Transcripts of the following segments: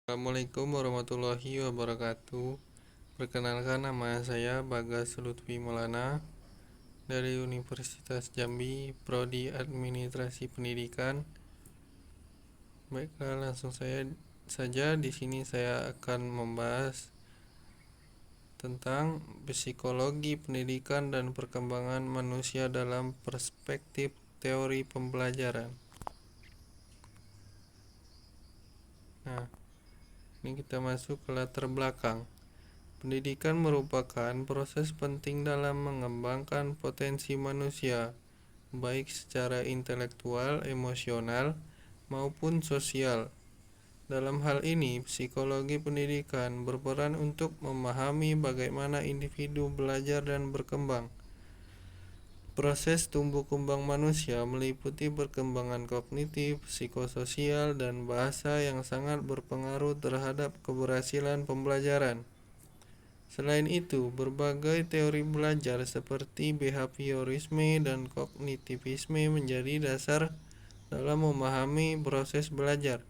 Assalamualaikum warahmatullahi wabarakatuh. Perkenalkan, nama saya Bagas Lutfi Maulana dari Universitas Jambi, Prodi Administrasi Pendidikan. Baiklah, langsung saja di sini saya akan membahas tentang psikologi pendidikan dan perkembangan manusia dalam perspektif teori pembelajaran. Nah, ini kita masuk ke latar belakang. Pendidikan merupakan proses penting dalam mengembangkan potensi manusia, baik secara intelektual, emosional, maupun sosial. Dalam hal ini, psikologi pendidikan berperan untuk memahami bagaimana individu belajar dan berkembang. Proses tumbuh kembang manusia meliputi perkembangan kognitif, psikososial, dan bahasa yang sangat berpengaruh terhadap keberhasilan pembelajaran. Selain itu, berbagai teori belajar seperti behaviorisme dan kognitivisme menjadi dasar dalam memahami proses belajar,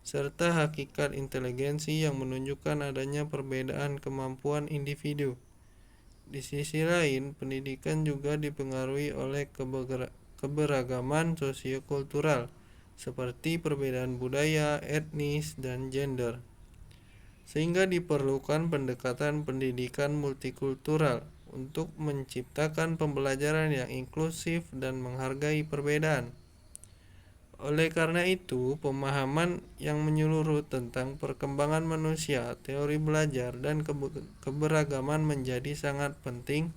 serta hakikat inteligensi yang menunjukkan adanya perbedaan kemampuan individu. Di sisi lain, pendidikan juga dipengaruhi oleh keberagaman sosiokultural, seperti perbedaan budaya, etnis, dan gender, sehingga diperlukan pendekatan pendidikan multikultural untuk menciptakan pembelajaran yang inklusif dan menghargai perbedaan. Oleh karena itu, pemahaman yang menyeluruh tentang perkembangan manusia, teori belajar, dan keberagaman menjadi sangat penting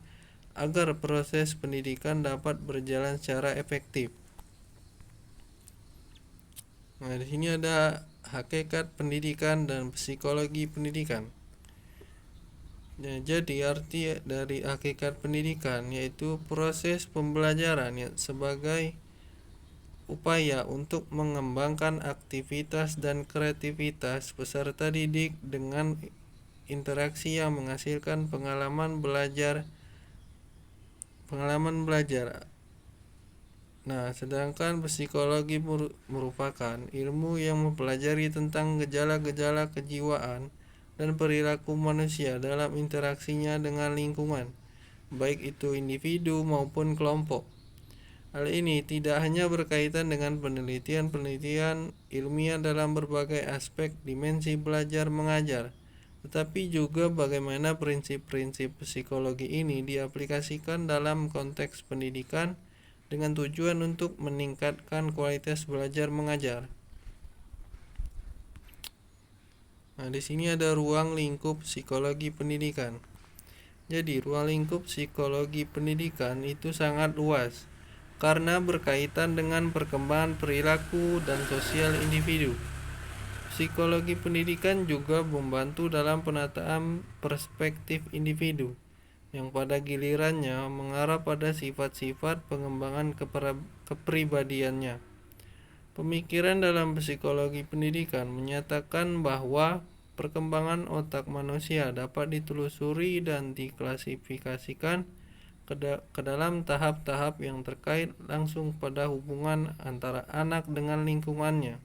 agar proses pendidikan dapat berjalan secara efektif. Nah, di sini ada hakikat pendidikan dan psikologi pendidikan. Nah, jadi arti dari hakikat pendidikan yaitu proses pembelajaran sebagai upaya untuk mengembangkan aktivitas dan kreativitas peserta didik dengan interaksi yang menghasilkan pengalaman belajar. Nah, sedangkan psikologi merupakan ilmu yang mempelajari tentang gejala-gejala kejiwaan dan perilaku manusia dalam interaksinya dengan lingkungan, baik itu individu maupun kelompok. Hal ini tidak hanya berkaitan dengan penelitian ilmiah dalam berbagai aspek dimensi belajar mengajar, tetapi juga bagaimana prinsip-prinsip psikologi ini diaplikasikan dalam konteks pendidikan dengan tujuan untuk meningkatkan kualitas belajar mengajar. Nah, di sini ada ruang lingkup psikologi pendidikan. Jadi, ruang lingkup psikologi pendidikan itu sangat luas karena berkaitan dengan perkembangan perilaku dan sosial individu. Psikologi pendidikan juga membantu dalam penataan perspektif individu, yang pada gilirannya mengarah pada sifat-sifat pengembangan kepribadiannya. Pemikiran dalam psikologi pendidikan menyatakan bahwa perkembangan otak manusia dapat ditelusuri dan diklasifikasikan ke dalam tahap-tahap yang terkait langsung pada hubungan antara anak dengan lingkungannya.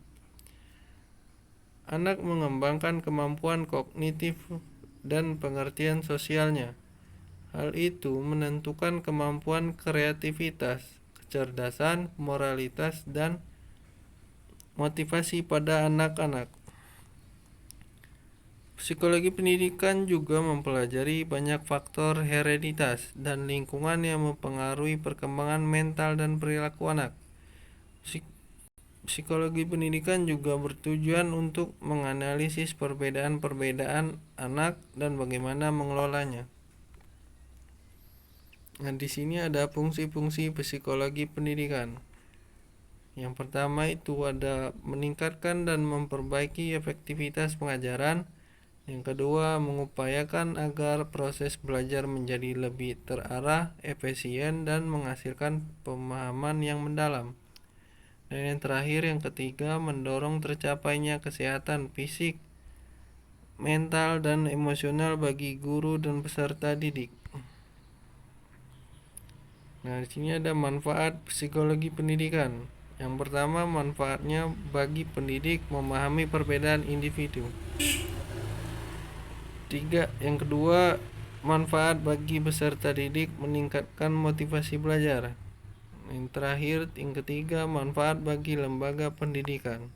Anak mengembangkan kemampuan kognitif dan pengertian sosialnya. Hal itu menentukan kemampuan kreativitas, kecerdasan, moralitas, dan motivasi pada anak-anak. Psikologi pendidikan juga mempelajari banyak faktor hereditas dan lingkungan yang mempengaruhi perkembangan mental dan perilaku anak. Psikologi pendidikan juga bertujuan untuk menganalisis perbedaan-perbedaan anak dan bagaimana mengelolanya. Nah, di sini ada fungsi-fungsi psikologi pendidikan. Yang pertama itu ada meningkatkan dan memperbaiki efektivitas pengajaran. Yang kedua, mengupayakan agar proses belajar menjadi lebih terarah, efisien, dan menghasilkan pemahaman yang mendalam. Dan yang terakhir, yang ketiga, mendorong tercapainya kesehatan fisik, mental, dan emosional bagi guru dan peserta didik. Nah, di sini ada manfaat psikologi pendidikan. Yang pertama, manfaatnya bagi pendidik memahami perbedaan individu. Yang kedua, manfaat bagi peserta didik meningkatkan motivasi belajar. Yang terakhir, yang ketiga, manfaat bagi lembaga pendidikan.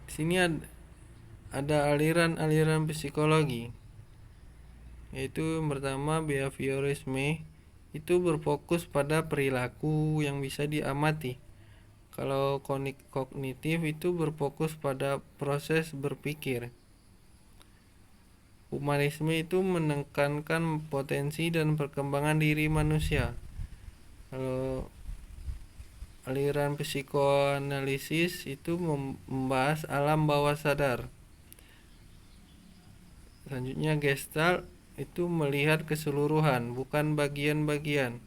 Di sini ada aliran-aliran psikologi, yaitu yang pertama behaviorisme, itu berfokus pada perilaku yang bisa diamati. Kalau kognitif itu berfokus pada proses berpikir. Humanisme itu menekankan potensi dan perkembangan diri manusia. Kalau aliran psikoanalisis itu membahas alam bawah sadar. Selanjutnya Gestalt itu melihat keseluruhan, bukan bagian-bagian.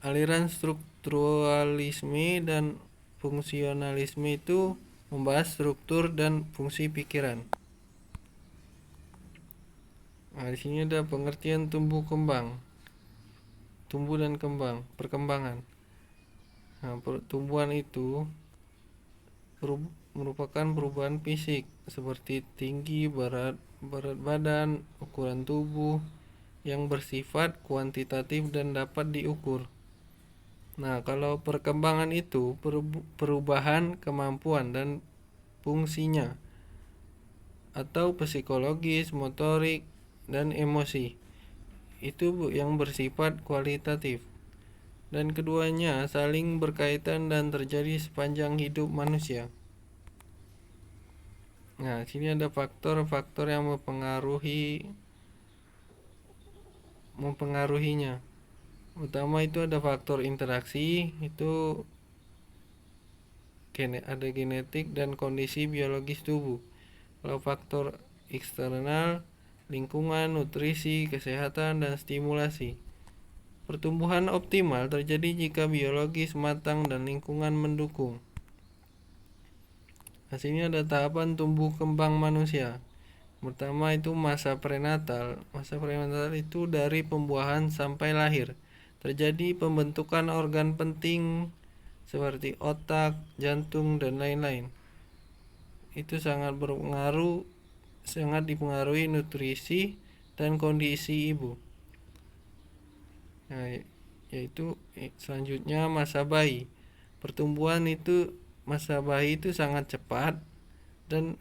Aliran strukturalisme dan fungsionalisme itu membahas struktur dan fungsi pikiran. Nah, di sini ada pengertian tumbuh dan kembang, perkembangan. Nah, pertumbuhan itu merupakan perubahan fisik seperti tinggi, berat badan, ukuran tubuh yang bersifat kuantitatif dan dapat diukur. Nah, kalau perkembangan itu perubahan kemampuan dan fungsinya atau psikologis, motorik, dan emosi itu yang bersifat kualitatif, dan keduanya saling berkaitan dan terjadi sepanjang hidup manusia. Nah, sini ada faktor-faktor yang mempengaruhinya. Utama itu ada faktor interaksi, itu ada genetik dan kondisi biologis tubuh. Kalau faktor eksternal, lingkungan, nutrisi, kesehatan, dan stimulasi. Pertumbuhan optimal terjadi jika biologis matang dan lingkungan mendukung. Nah, sini ada tahapan tumbuh kembang manusia. Pertama itu masa prenatal. Masa prenatal itu dari pembuahan sampai lahir. Terjadi pembentukan organ penting seperti otak, jantung, dan lain-lain. Itu sangat dipengaruhi nutrisi dan kondisi ibu. Nah, yaitu selanjutnya masa bayi. Pertumbuhan itu masa bayi itu sangat cepat dan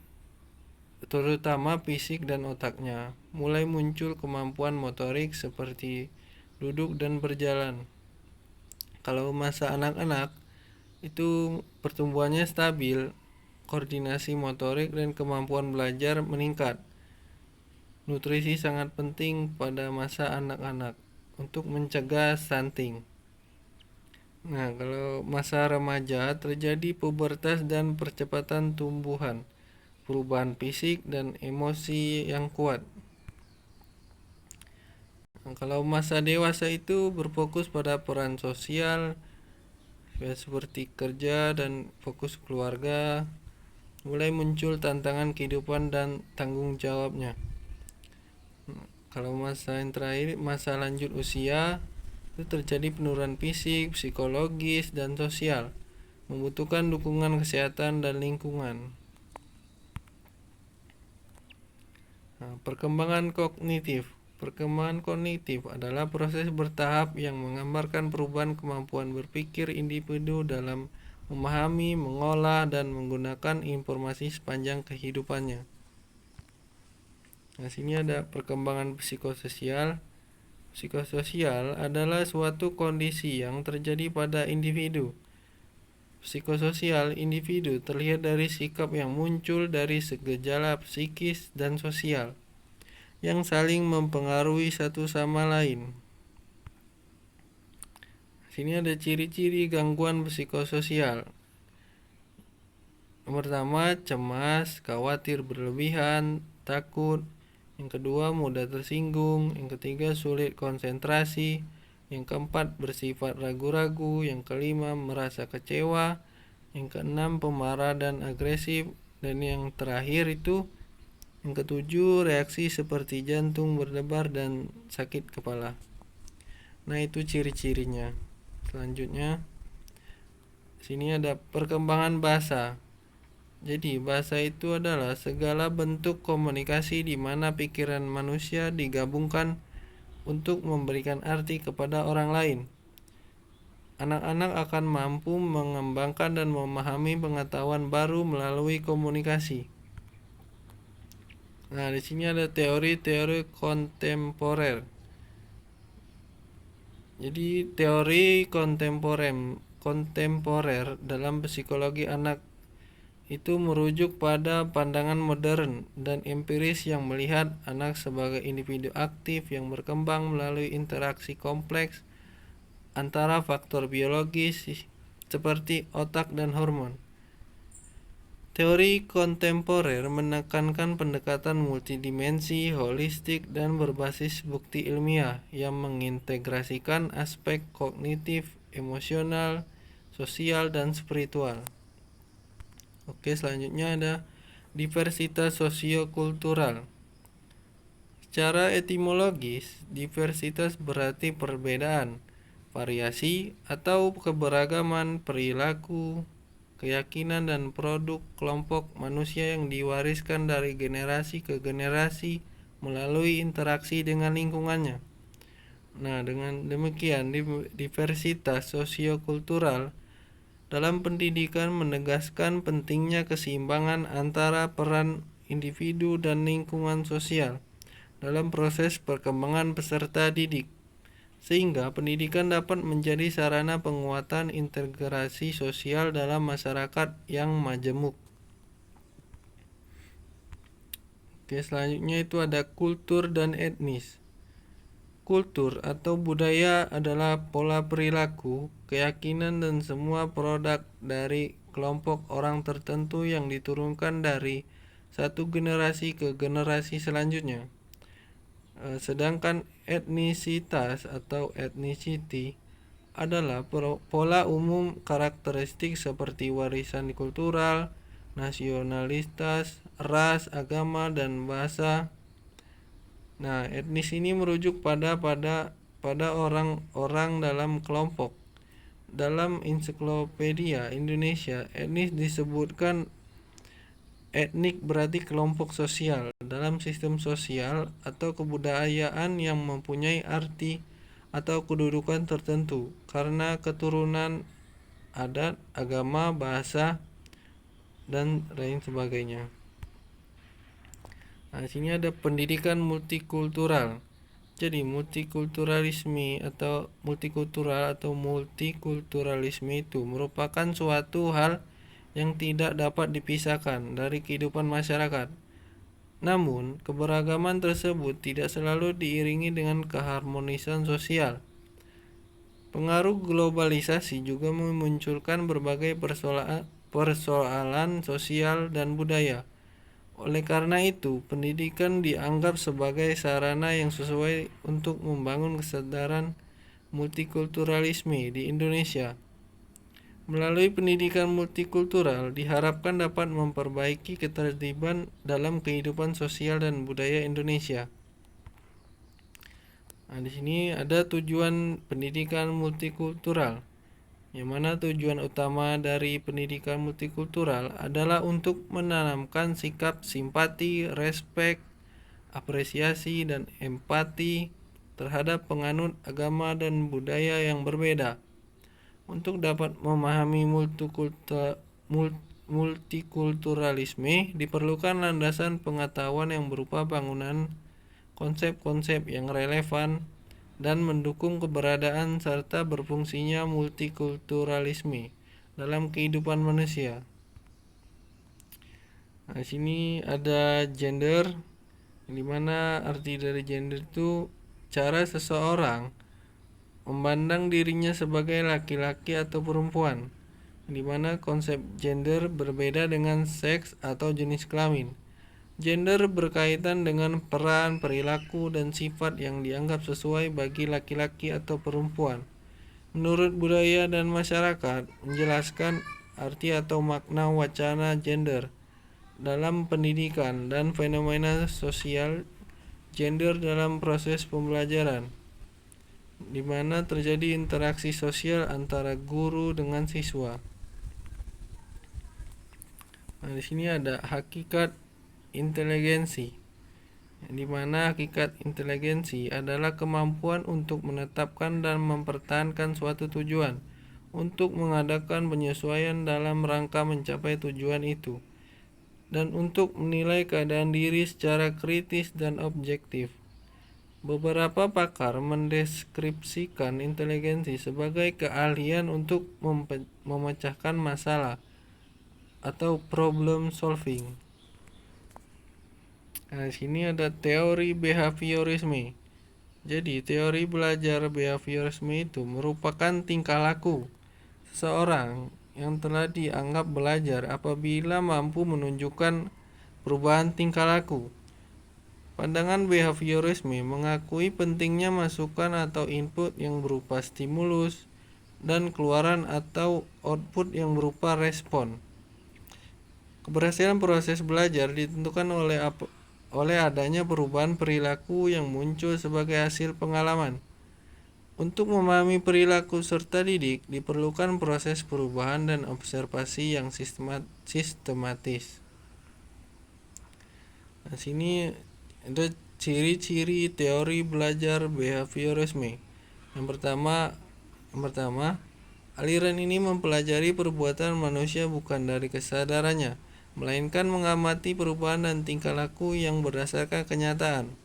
terutama fisik dan otaknya. Mulai muncul kemampuan motorik seperti duduk dan berjalan. Kalau masa anak-anak itu pertumbuhannya stabil, koordinasi motorik dan kemampuan belajar meningkat. Nutrisi sangat penting pada masa anak-anak untuk mencegah stunting. Nah, kalau masa remaja terjadi pubertas dan percepatan tumbuhan, perubahan fisik dan emosi yang kuat. Nah, kalau masa dewasa itu berfokus pada peran sosial, seperti kerja dan fokus keluarga. Mulai muncul tantangan kehidupan dan tanggung jawabnya. Kalau masa yang terakhir, masa lanjut usia, itu terjadi penurunan fisik, psikologis, dan sosial, membutuhkan dukungan kesehatan dan lingkungan. Nah, perkembangan kognitif adalah proses bertahap yang menggambarkan perubahan kemampuan berpikir individu dalam memahami, mengolah, dan menggunakan informasi sepanjang kehidupannya. Nah, sini ada perkembangan psikososial. Psikososial adalah suatu kondisi yang terjadi pada individu. Psikososial individu terlihat dari sikap yang muncul dari gejala psikis dan sosial yang saling mempengaruhi satu sama lain. Sini ada ciri-ciri gangguan psikososial. Yang pertama, cemas, khawatir berlebihan, takut. Yang kedua, mudah tersinggung. Yang ketiga, sulit konsentrasi. Yang keempat, bersifat ragu-ragu. Yang kelima, merasa kecewa. Yang keenam, pemarah dan agresif. Dan yang terakhir itu, yang ketujuh, reaksi seperti jantung berdebar dan sakit kepala. Nah, itu ciri-cirinya. Selanjutnya sini ada perkembangan bahasa. Jadi bahasa itu adalah segala bentuk komunikasi di mana pikiran manusia digabungkan untuk memberikan arti kepada orang lain. Anak-anak akan mampu mengembangkan dan memahami pengetahuan baru melalui komunikasi. Nah, di sini ada teori-teori kontemporer. Jadi teori kontemporer dalam psikologi anak itu merujuk pada pandangan modern dan empiris yang melihat anak sebagai individu aktif yang berkembang melalui interaksi kompleks antara faktor biologis seperti otak dan hormon. Teori kontemporer menekankan pendekatan multidimensi, holistik, dan berbasis bukti ilmiah yang mengintegrasikan aspek kognitif, emosional, sosial, dan spiritual. Oke, selanjutnya ada diversitas sosiokultural. Secara etimologis, diversitas berarti perbedaan, variasi, atau keberagaman perilaku, keyakinan, dan produk kelompok manusia yang diwariskan dari generasi ke generasi melalui interaksi dengan lingkungannya. Nah, dengan demikian diversitas sosiokultural dalam pendidikan menegaskan pentingnya keseimbangan antara peran individu dan lingkungan sosial dalam proses perkembangan peserta didik, sehingga pendidikan dapat menjadi sarana penguatan integrasi sosial dalam masyarakat yang majemuk. Oke, selanjutnya itu ada kultur dan etnis. Kultur atau budaya adalah pola perilaku, keyakinan, dan semua produk dari kelompok orang tertentu yang diturunkan dari satu generasi ke generasi selanjutnya. Sedangkan etnisitas atau ethnicity adalah pola umum karakteristik seperti warisan kultural, nasionalitas, ras, agama, dan bahasa. Nah, etnis ini merujuk pada orang-orang dalam kelompok. Dalam Ensiklopedia Indonesia, etnis disebutkan etnik berarti kelompok sosial dalam sistem sosial atau kebudayaan yang mempunyai arti atau kedudukan tertentu karena keturunan, adat, agama, bahasa, dan lain sebagainya. Nah, sini ada pendidikan multikultural. Jadi multikulturalisme atau multikulturalisme itu merupakan suatu hal yang tidak dapat dipisahkan dari kehidupan masyarakat. Namun, keberagaman tersebut tidak selalu diiringi dengan keharmonisan sosial. Pengaruh globalisasi juga memunculkan berbagai persoalan sosial dan budaya. Oleh karena itu, pendidikan dianggap sebagai sarana yang sesuai untuk membangun kesadaran multikulturalisme di Indonesia. Melalui pendidikan multikultural diharapkan dapat memperbaiki ketertiban dalam kehidupan sosial dan budaya Indonesia. Nah, di sini ada tujuan pendidikan multikultural. Yang mana tujuan utama dari pendidikan multikultural adalah untuk menanamkan sikap simpati, respek, apresiasi, dan empati terhadap penganut agama dan budaya yang berbeda. Untuk dapat memahami multikulturalisme diperlukan landasan pengetahuan yang berupa bangunan konsep-konsep yang relevan dan mendukung keberadaan serta berfungsinya multikulturalisme dalam kehidupan manusia. Nah, sini ada gender, di mana arti dari gender itu cara seseorang memandang dirinya sebagai laki-laki atau perempuan, di mana konsep gender berbeda dengan seks atau jenis kelamin. Gender berkaitan dengan peran, perilaku, dan sifat yang dianggap sesuai bagi laki-laki atau perempuan. Menurut budaya dan masyarakat, menjelaskan arti atau makna wacana gender dalam pendidikan dan fenomena sosial gender dalam proses pembelajaran. di mana terjadi interaksi sosial antara guru dengan siswa. Nah, di sini ada hakikat inteligensi, di mana hakikat inteligensi adalah kemampuan untuk menetapkan dan mempertahankan suatu tujuan, untuk mengadakan penyesuaian dalam rangka mencapai tujuan itu, dan untuk menilai keadaan diri secara kritis dan objektif. Beberapa pakar mendeskripsikan inteligensi sebagai keahlian untuk memecahkan masalah atau problem solving. Nah, di sini ada teori behaviorisme. Jadi, teori belajar behaviorisme itu merupakan tingkah laku seseorang yang telah dianggap belajar apabila mampu menunjukkan perubahan tingkah laku. Pandangan behaviorisme mengakui pentingnya masukan atau input yang berupa stimulus dan keluaran atau output yang berupa respon. Keberhasilan proses belajar ditentukan oleh adanya perubahan perilaku yang muncul sebagai hasil pengalaman. Untuk memahami perilaku serta didik, diperlukan proses perubahan dan observasi yang sistematis. Nah, sini itu ciri-ciri teori belajar behaviorisme. Yang pertama, aliran ini mempelajari perbuatan manusia bukan dari kesadarannya, melainkan mengamati perubahan dan tingkah laku yang berdasarkan kenyataan.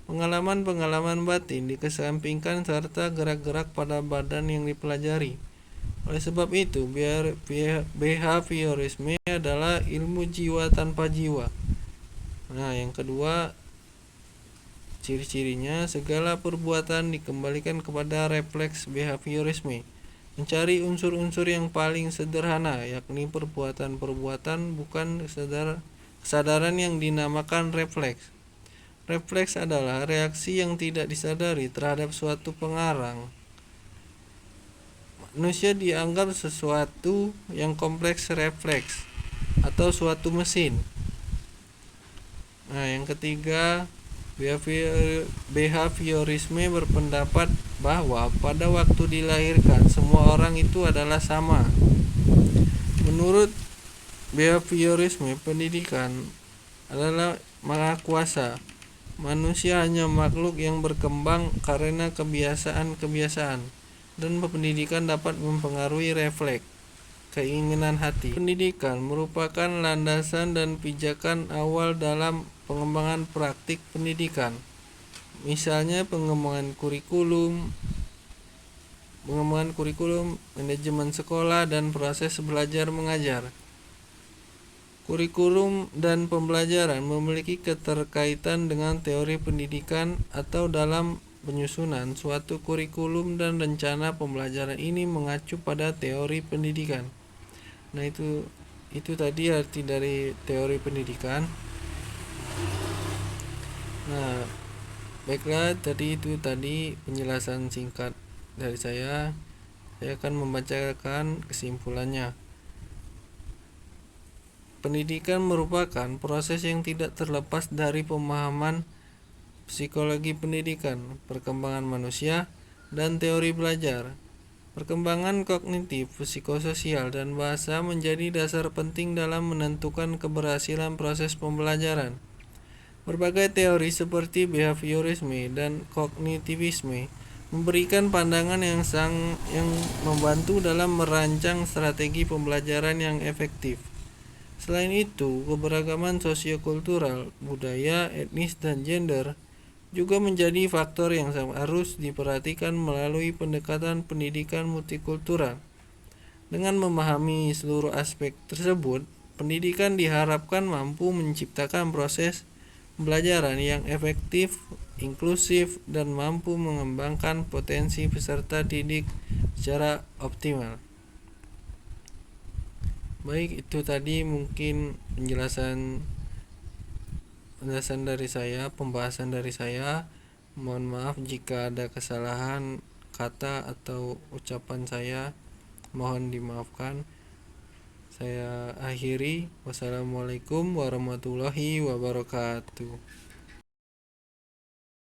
Pengalaman-pengalaman batin dikesampingkan serta gerak-gerak pada badan yang dipelajari. Oleh sebab itu, behaviorisme adalah ilmu jiwa tanpa jiwa. Nah, yang kedua, ciri-cirinya segala perbuatan dikembalikan kepada refleks behaviorisme, mencari unsur-unsur yang paling sederhana, yakni perbuatan-perbuatan bukan kesadaran yang dinamakan refleks. Refleks adalah reaksi yang tidak disadari terhadap suatu pengarang. Manusia dianggap sesuatu yang kompleks refleks atau suatu mesin. Nah, yang ketiga, behaviorisme berpendapat bahwa pada waktu dilahirkan semua orang itu adalah sama. Menurut behaviorisme, pendidikan adalah maha kuasa. Manusia hanya makhluk yang berkembang karena kebiasaan-kebiasaan, dan pendidikan dapat mempengaruhi refleks keinginan hati. Pendidikan merupakan landasan dan pijakan awal dalam pengembangan praktik pendidikan. Misalnya pengembangan kurikulum, manajemen sekolah, dan proses belajar mengajar. Kurikulum dan pembelajaran memiliki keterkaitan dengan teori pendidikan, atau dalam penyusunan suatu kurikulum dan rencana pembelajaran ini mengacu pada teori pendidikan. Nah, itu tadi arti dari teori pendidikan. Nah, baiklah, itu tadi penjelasan singkat dari saya. Saya akan membacakan kesimpulannya. Pendidikan merupakan proses yang tidak terlepas dari pemahaman psikologi pendidikan, perkembangan manusia, dan teori belajar. Perkembangan kognitif, psikososial, dan bahasa menjadi dasar penting dalam menentukan keberhasilan proses pembelajaran. Berbagai teori seperti behaviorisme dan kognitivisme memberikan pandangan yang membantu dalam merancang strategi pembelajaran yang efektif. Selain itu, keberagaman sosiokultural, budaya, etnis, dan gender juga menjadi faktor yang harus diperhatikan melalui pendekatan pendidikan multikultural. Dengan memahami seluruh aspek tersebut, pendidikan diharapkan mampu menciptakan proses pembelajaran yang efektif, inklusif, dan mampu mengembangkan potensi peserta didik secara optimal. Baik, itu tadi mungkin penjelasan dari saya, pembahasan dari saya. Mohon maaf jika ada kesalahan kata atau ucapan saya, mohon dimaafkan. Saya akhiri. Wassalamualaikum warahmatullahi wabarakatuh.